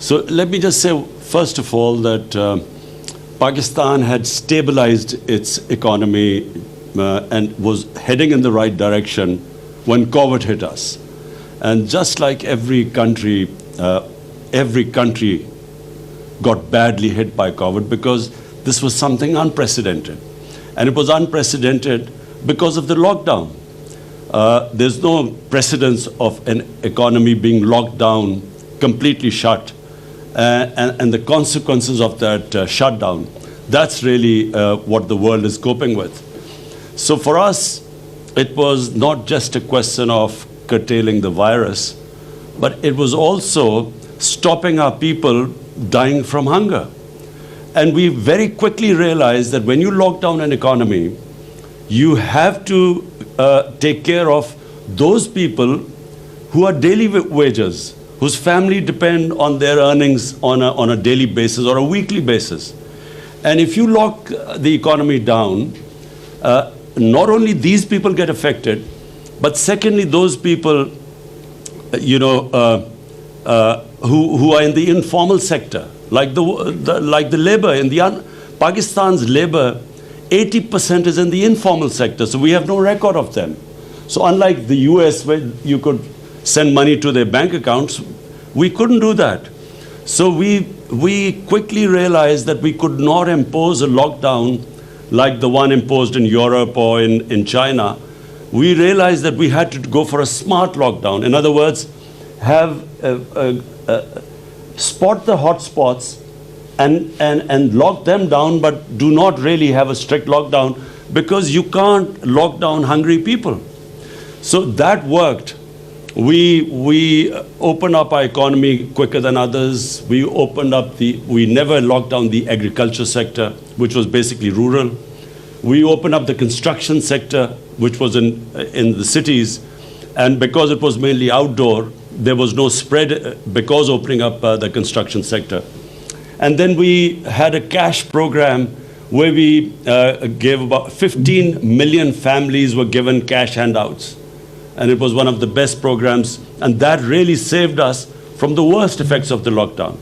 So let me just say, first of all, that Pakistan had stabilized its economy and was heading in the right direction when COVID hit us. And just like every country got badly hit by COVID because this was something unprecedented. And it was unprecedented because of the lockdown. There's no precedence of an economy being locked down, completely shut, and the consequences of that shutdown. That's really what the world is coping with. So for us, it was not just a question of curtailing the virus, but it was also stopping our people dying from hunger. And we very quickly realized that when you lock down an economy, you have to take care of those people who are daily wages, whose family depend on their earnings on a daily basis or a weekly basis. And if you lock the economy down, not only these people get affected, but secondly, those people, who are in the informal sector, like the labor in the Pakistan's labor, 80% is in the informal sector, so we have no record of them. So unlike the US, where you could send money to their bank accounts, we couldn't do that. So we quickly realized that we could not impose a lockdown like the one imposed in Europe or in China. We realized that we had to go for a smart lockdown. In other words, have spot the hotspots and lock them down, but do not really have a strict lockdown, because you can't lock down hungry people. So that worked. We opened up our economy quicker than others. We never locked down the agriculture sector, which was basically rural. We opened up the construction sector, which was in the cities. And because it was mainly outdoor, there was no spread because opening up the construction sector. And then we had a cash program where we gave about 15 million families were given cash handouts. And it was one of the best programs. And that really saved us from the worst effects of the lockdown.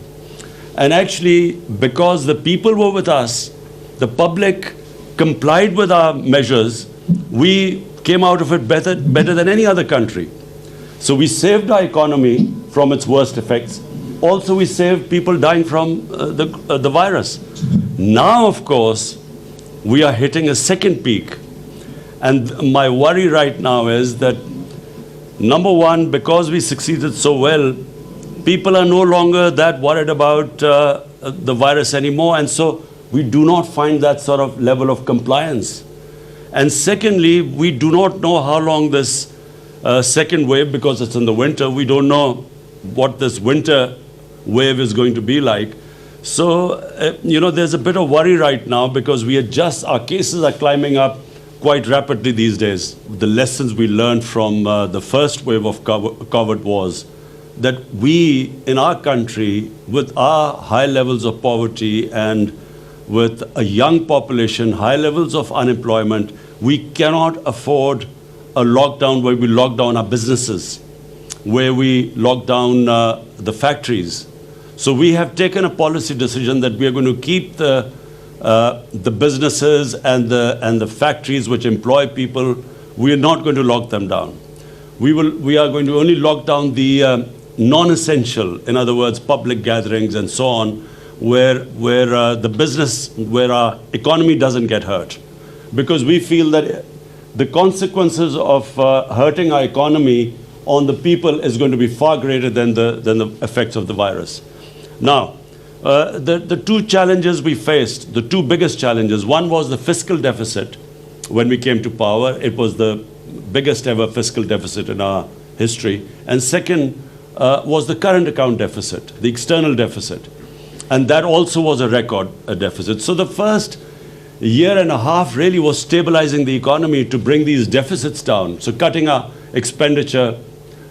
And actually, because the people were with us, the public complied with our measures, we came out of it better than any other country. So we saved our economy from its worst effects. Also, we saved people dying from the virus. Now, of course, we are hitting a second peak. And my worry right now is that, number one, because we succeeded so well, people are no longer that worried about the virus anymore. And so we do not find that sort of level of compliance. And secondly, we do not know how long this second wave, because it's in the winter, we don't know what this winter wave is going to be like. So, there's a bit of worry right now, because our cases are climbing up quite rapidly these days. The lessons we learned from the first wave of COVID was that we, in our country, with our high levels of poverty and with a young population, high levels of unemployment, we cannot afford a lockdown where we lock down our businesses, where we lock down the factories. So we have taken a policy decision that we are going to keep the businesses and the factories which employ people. We are not going to lock them down. We are going to only lock down the non-essential, in other words, public gatherings and so on, where our economy doesn't get hurt. Because we feel that the consequences of hurting our economy on the people is going to be far greater than the effects of the virus. Now, the two challenges we faced, the two biggest challenges, one was the fiscal deficit. When we came to power, it was the biggest ever fiscal deficit in our history. And second was the current account deficit, the external deficit. And that also was a record deficit. So the first year and a half really was stabilizing the economy to bring these deficits down. So cutting our expenditure,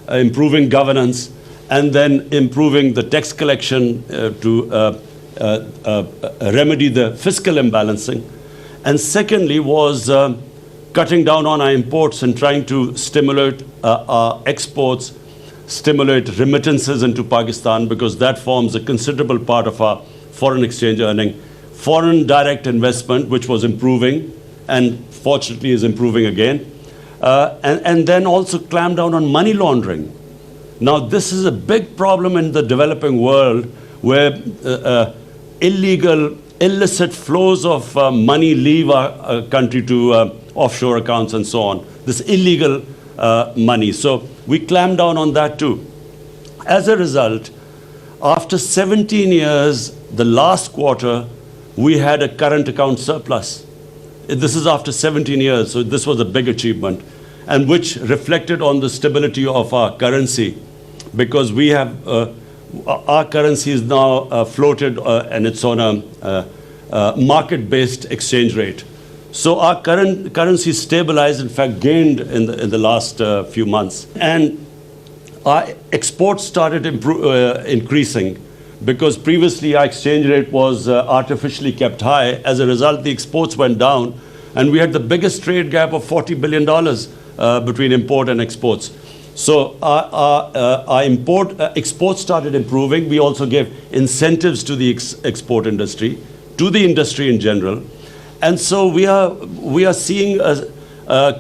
improving governance, and then improving the tax collection to remedy the fiscal imbalancing. And secondly was cutting down on our imports and trying to stimulate our exports stimulate remittances into Pakistan, because that forms a considerable part of our foreign exchange earning. Foreign direct investment, which was improving and fortunately is improving again. And then also clamp down on money laundering. Now, this is a big problem in the developing world, where illicit flows of money leave our country to offshore accounts and so on. This illegal money. So we clamp down on that too. As a result, after 17 years, the last quarter, we had a current account surplus. This is after 17 years, so this was a big achievement, and which reflected on the stability of our currency, because we have our currency is now floated and it's on a market-based exchange rate. So our current currency stabilized, in fact, gained in the last few months, and our exports started increasing, because previously our exchange rate was artificially kept high. As a result, the exports went down, and we had the biggest trade gap of $40 billion between import and exports. So our exports started improving. We also gave incentives to the export industry, to the industry in general. And so we are seeing,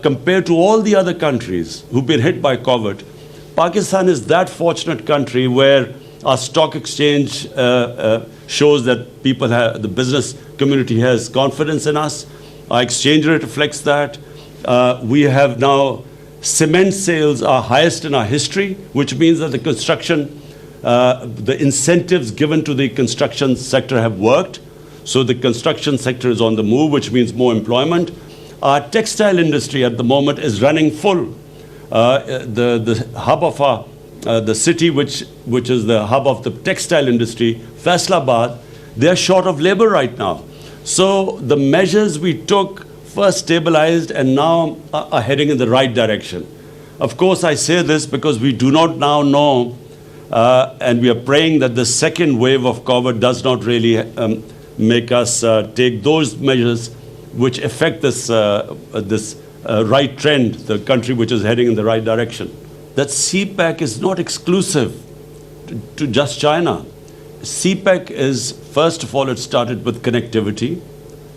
compared to all the other countries who've been hit by COVID, Pakistan is that fortunate country where our stock exchange shows that the business community has confidence in us. Our exchange rate reflects that. We have now cement sales are highest in our history, which means that the incentives given to the construction sector have worked. So the construction sector is on the move, which means more employment. Our textile industry at the moment is running full. The hub of the city, which is the hub of the textile industry, Faisalabad, they're short of labor right now. So the measures we took first stabilized and now are heading in the right direction. Of course, I say this because we do not now know, and we are praying that the second wave of COVID does not really make us take those measures which affect this right trend, the country which is heading in the right direction. That CPEC is not exclusive to just China. CPEC is, first of all, it started with connectivity.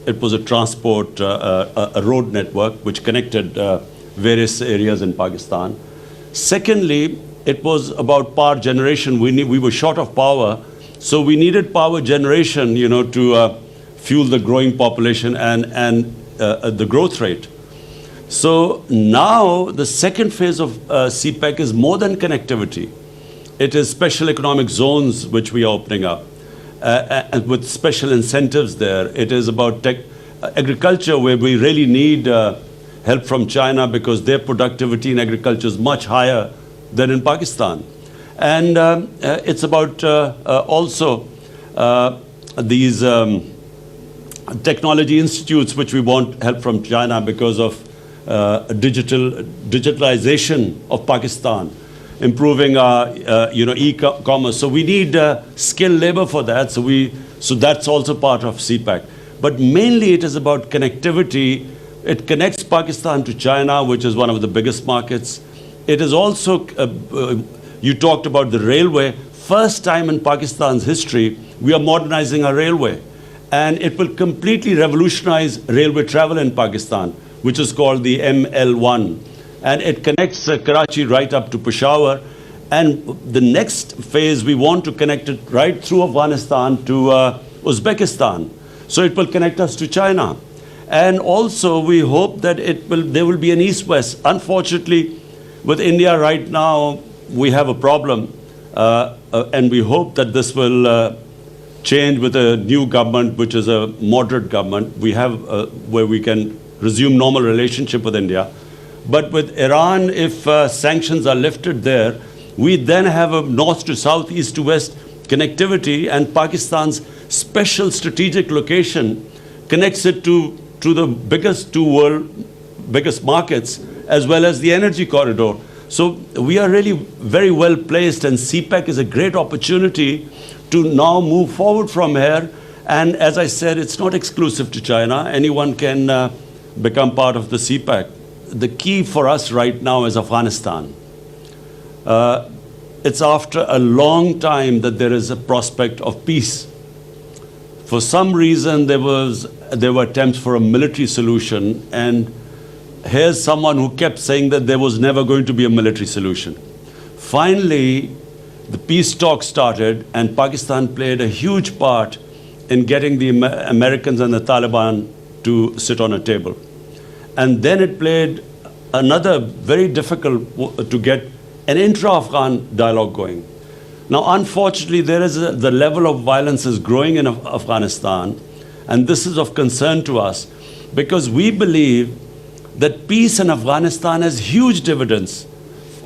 It was a transport, a road network which connected various areas in Pakistan. Secondly, it was about power generation. We were short of power, so we needed power generation, to fuel the growing population and the growth rate. So now the second phase of CPEC is more than connectivity. It is special economic zones which we are opening up, and with special incentives there. It is about agriculture, where we really need help from China, because their productivity in agriculture is much higher than in Pakistan. And it's about also these technology institutes which we want help from China because of digitalization of Pakistan, improving our e-commerce. So we need skilled labor for that. So that's also part of CPEC. But mainly it is about connectivity. It connects Pakistan to China, which is one of the biggest markets. It is also, you talked about the railway. First time in Pakistan's history, we are modernizing our railway. And it will completely revolutionize railway travel in Pakistan, which is called the ML1. And it connects Karachi right up to Peshawar. And the next phase, we want to connect it right through Afghanistan to Uzbekistan. So it will connect us to China. And also, we hope that there will be an east-west. Unfortunately, with India right now, we have a problem. And we hope that this will change with a new government, which is a moderate government. We have where we can resume normal relationship with India. But with Iran, if sanctions are lifted there, we then have a north to south, east to west connectivity, and Pakistan's special strategic location connects it to the biggest biggest markets, as well as the energy corridor. So we are really very well placed, and CPEC is a great opportunity to now move forward from here. And as I said, it's not exclusive to China. Anyone can become part of the CPEC. The key for us right now is Afghanistan. it's after a long time that there is a prospect of peace. For some reason, there were attempts for a military solution, and here's someone who kept saying that there was never going to be a military solution. Finally, the peace talks started, and Pakistan played a huge part in getting the Americans and the Taliban to sit on a table. And then it played another very difficult to get an intra-Afghan dialogue going. Now, unfortunately, the level of violence is growing in Afghanistan, and this is of concern to us because we believe that peace in Afghanistan has huge dividends,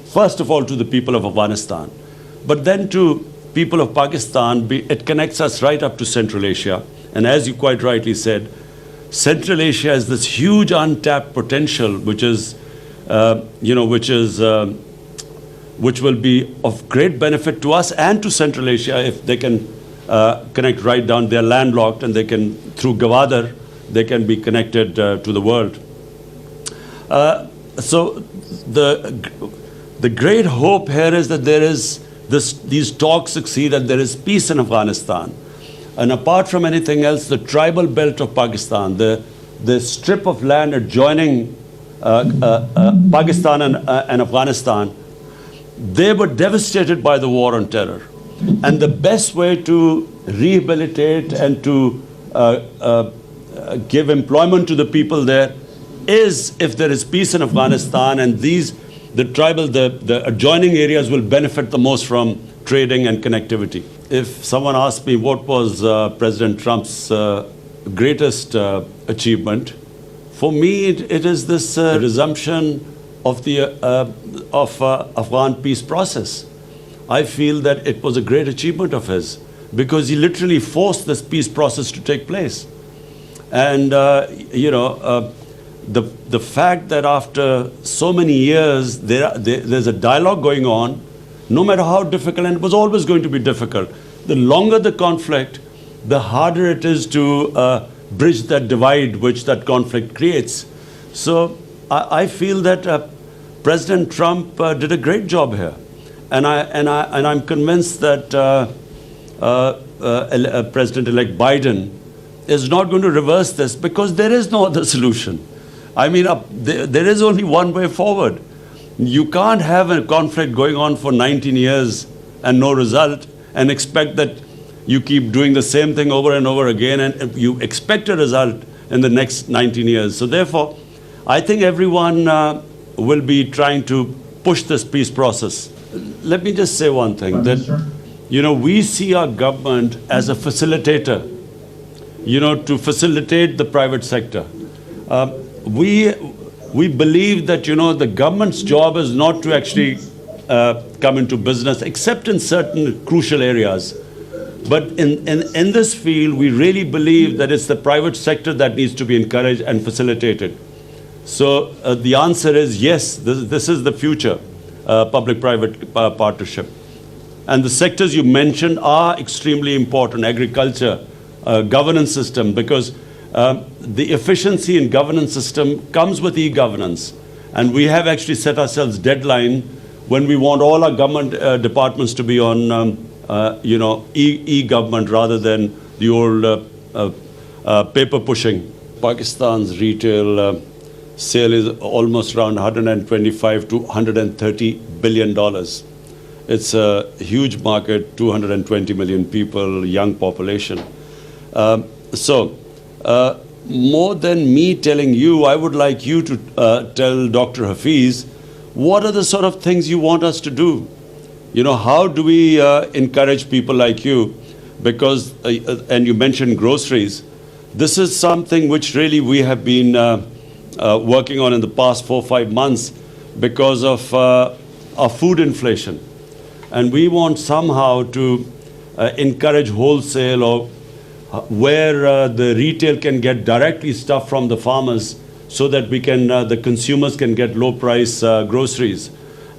first of all to the people of Afghanistan, but then to people of Pakistan. It connects us right up to Central Asia, and as you quite rightly said, Central Asia has this huge untapped potential, which will be of great benefit to us and to Central Asia if they can connect right down. They're landlocked, and they can, through Gwadar, they can be connected to the world. So the great hope here is that there is these talks succeed and there is peace in Afghanistan. And apart from anything else, the tribal belt of Pakistan, the strip of land adjoining Pakistan and Afghanistan, they were devastated by the war on terror. And the best way to rehabilitate and to give employment to the people there is if there is peace in Afghanistan, and the adjoining areas will benefit the most from trading and connectivity. If someone asked me what was President Trump's greatest achievement, for me it is this resumption of the Afghan peace process. I feel that it was a great achievement of his because he literally forced this peace process to take place. And the fact that after so many years there's a dialogue going on, no matter how difficult, and it was always going to be difficult. The longer the conflict, the harder it is to bridge that divide which that conflict creates. So I feel that President Trump did a great job here, and I'm convinced that President-elect Biden is not going to reverse this because there is no other solution. I mean, there is only one way forward. You can't have a conflict going on for 19 years and no result and expect that you keep doing the same thing over and over again and you expect a result in the next 19 years. So therefore, I think everyone will be trying to push this peace process. Let me just say one thing, that, we see our government as a facilitator, to facilitate the private sector. We believe that, the government's job is not to actually come into business, except in certain crucial areas. But in this field, we really believe that it's the private sector that needs to be encouraged and facilitated. So the answer is yes, this is the future, public-private partnership. And the sectors you mentioned are extremely important: agriculture, governance system, because the efficiency in governance system comes with e-governance. And we have actually set ourselves deadline when we want all our government departments to be on e-government rather than the old paper pushing. Pakistan's retail sale is almost around 125 to 130 billion dollars. It's a huge market, 220 million people, young population. More than me telling you, I would like you to tell Dr. Hafiz, what are the sort of things you want us to do? How do we encourage people like you? Because, and you mentioned groceries, this is something which really we have been working on in the past 4 or 5 months because of our food inflation. And we want somehow to encourage wholesale, or where the retail can get directly stuff from the farmers so that we can, the consumers can get low price groceries.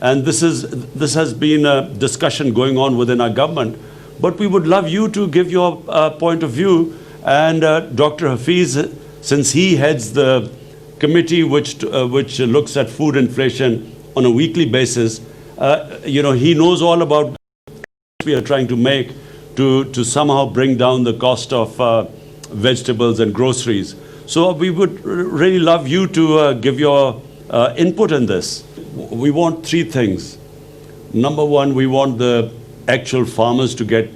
And this has been a discussion going on within our government. But we would love you to give your point of view. And Dr. Hafiz, since he heads the committee which looks at food inflation on a weekly basis, he knows all about we are trying to make to somehow bring down the cost of vegetables and groceries. So we would really love you to give your input in this. We want three things. Number one, we want the actual farmers to get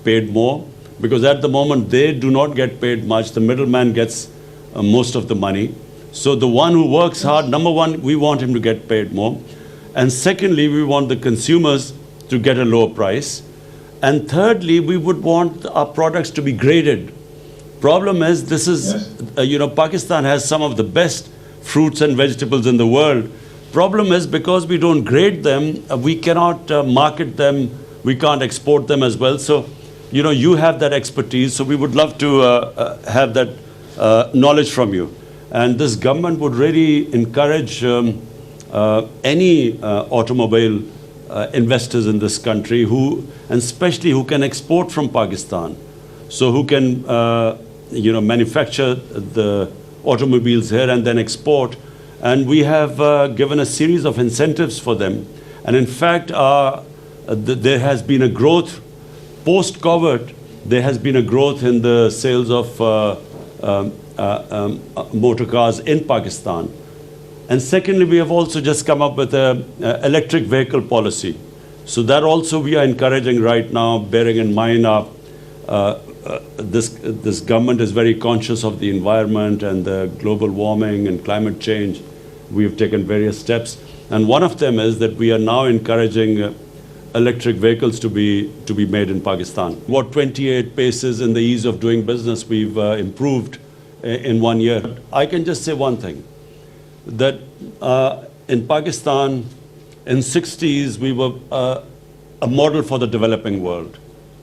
paid more, because at the moment they do not get paid much. The middleman gets most of the money. So the one who works hard, number one, we want him to get paid more. And secondly, we want the consumers to get a lower price. And thirdly, we would want our products to be graded. Problem is, this is, Pakistan has some of the best fruits and vegetables in the world. Problem is, because we don't grade them, we cannot market them, we can't export them as well. So, you have that expertise, so we would love to have that knowledge from you. And this government would really encourage any automobile investors in this country and especially who can export from Pakistan. So who can, manufacture the automobiles here and then export. And we have given a series of incentives for them. And in fact, there has been a growth post-COVID. There has been a growth in the sales of motor cars in Pakistan. And secondly, we have also just come up with an electric vehicle policy. So that also we are encouraging right now, bearing in mind this government is very conscious of the environment and the global warming and climate change. We have taken various steps. And one of them is that we are now encouraging electric vehicles to be made in Pakistan. What 28 paces in the ease of doing business we've improved in 1 year. I can just say one thing, that in Pakistan, in 60s, we were a model for the developing world.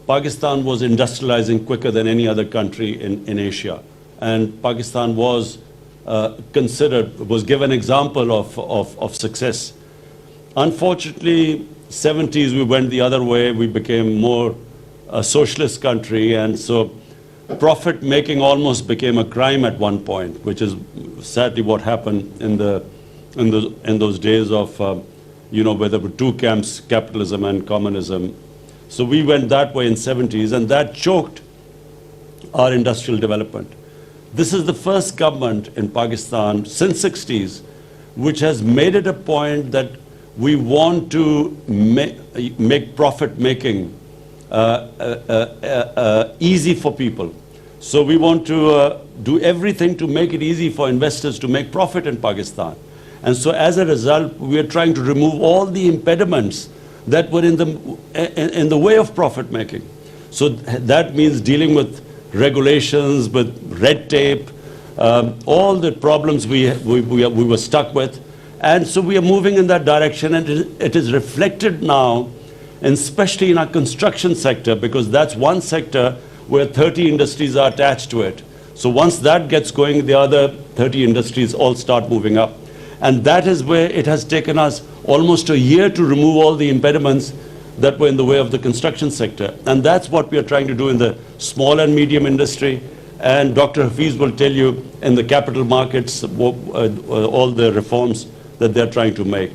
Pakistan was industrializing quicker than any other country in Asia. And Pakistan was given example of success. Unfortunately, 70s, we went the other way. We became more a socialist country. And so profit making almost became a crime at one point, which is sadly what happened in those days of, where there were two camps, capitalism and communism. So we went that way in 70s, and that choked our industrial development. This is the first government in Pakistan since 60s which has made it a point that we want to make profit making easy for people. So we want to do everything to make it easy for investors to make profit in Pakistan. And so as a result, we are trying to remove all the impediments that were in the way of profit making. So that means dealing with regulations, with red tape, all the problems we were stuck with. And so we are moving in that direction, and it is reflected now, and especially in our construction sector, because that's one sector where 30 industries are attached to it. So once that gets going, the other 30 industries all start moving up. And that is where it has taken us almost a year to remove all the impediments that were in the way of the construction sector. And that's what we are trying to do in the small and medium industry. And Dr. Hafiz will tell you in the capital markets all the reforms that they're trying to make.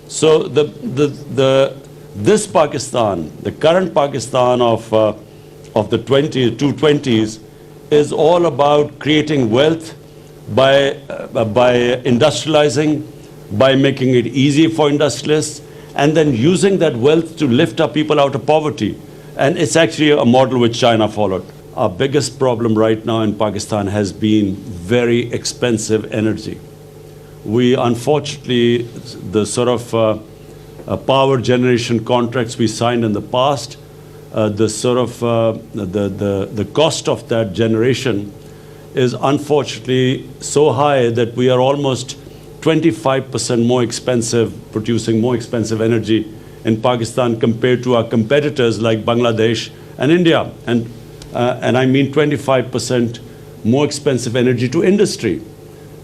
So this Pakistan, the current Pakistan of the 220s, is all about creating wealth by industrializing, by making it easy for industrialists, and then using that wealth to lift up people out of poverty. And it's actually a model which China followed. Our biggest problem right now in Pakistan has been very expensive energy. We unfortunately, the sort of power generation contracts we signed in the past, the cost of that generation is unfortunately so high that we are almost 25% more expensive, producing more expensive energy in Pakistan compared to our competitors like Bangladesh and India. And I mean 25% more expensive energy to industry.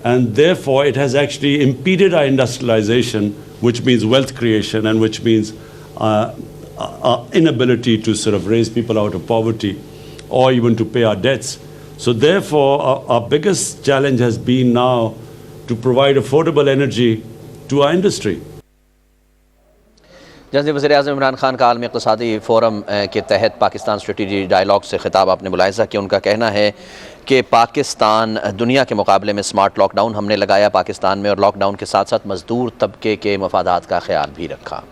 And therefore, it has actually impeded our industrialization, which means wealth creation, and which means our inability to sort of raise people out of poverty or even to pay our debts. So therefore, our biggest challenge has been now to provide affordable energy to our industry. जनाब वज़ीराअज़म Imran Khan कआलमी इक़्तिसादी forum के तहत Pakistan strategy dialogue से खिताब आपने मुलाहिज़ा किया। उनका कहना है कि पाकिस्तान दुनिया के मुकाबले में स्मार्ट लॉकडाउन हमने लगाया पाकिस्तान में, और लॉकडाउन के साथ साथ मज़दूर तबके के मफादात का ख्याल भी रखा।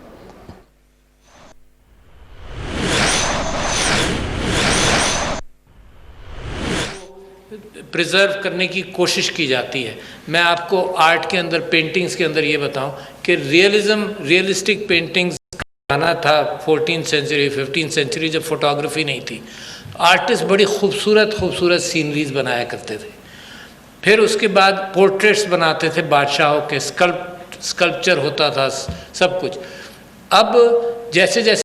प्रिजर्व करने की कोशिश की जाती है। मैं आपको आर्ट के अंदर, पेंटिंग्स के अंदर ये बताऊं कि रियलिस्टिक पेंटिंग्स आना था 14th सेंचुरी 15th सेंचुरी, जब फोटोग्राफी नहीं थी। आर्टिस्ट बड़ी खूबसूरत सीनरीज बनाया करते थे। फिर उसके बाद पोर्ट्रेट्स बनाते थे बादशाहों के, स्कल्पचर होता था, सब कुछ। अब जैसे जैसे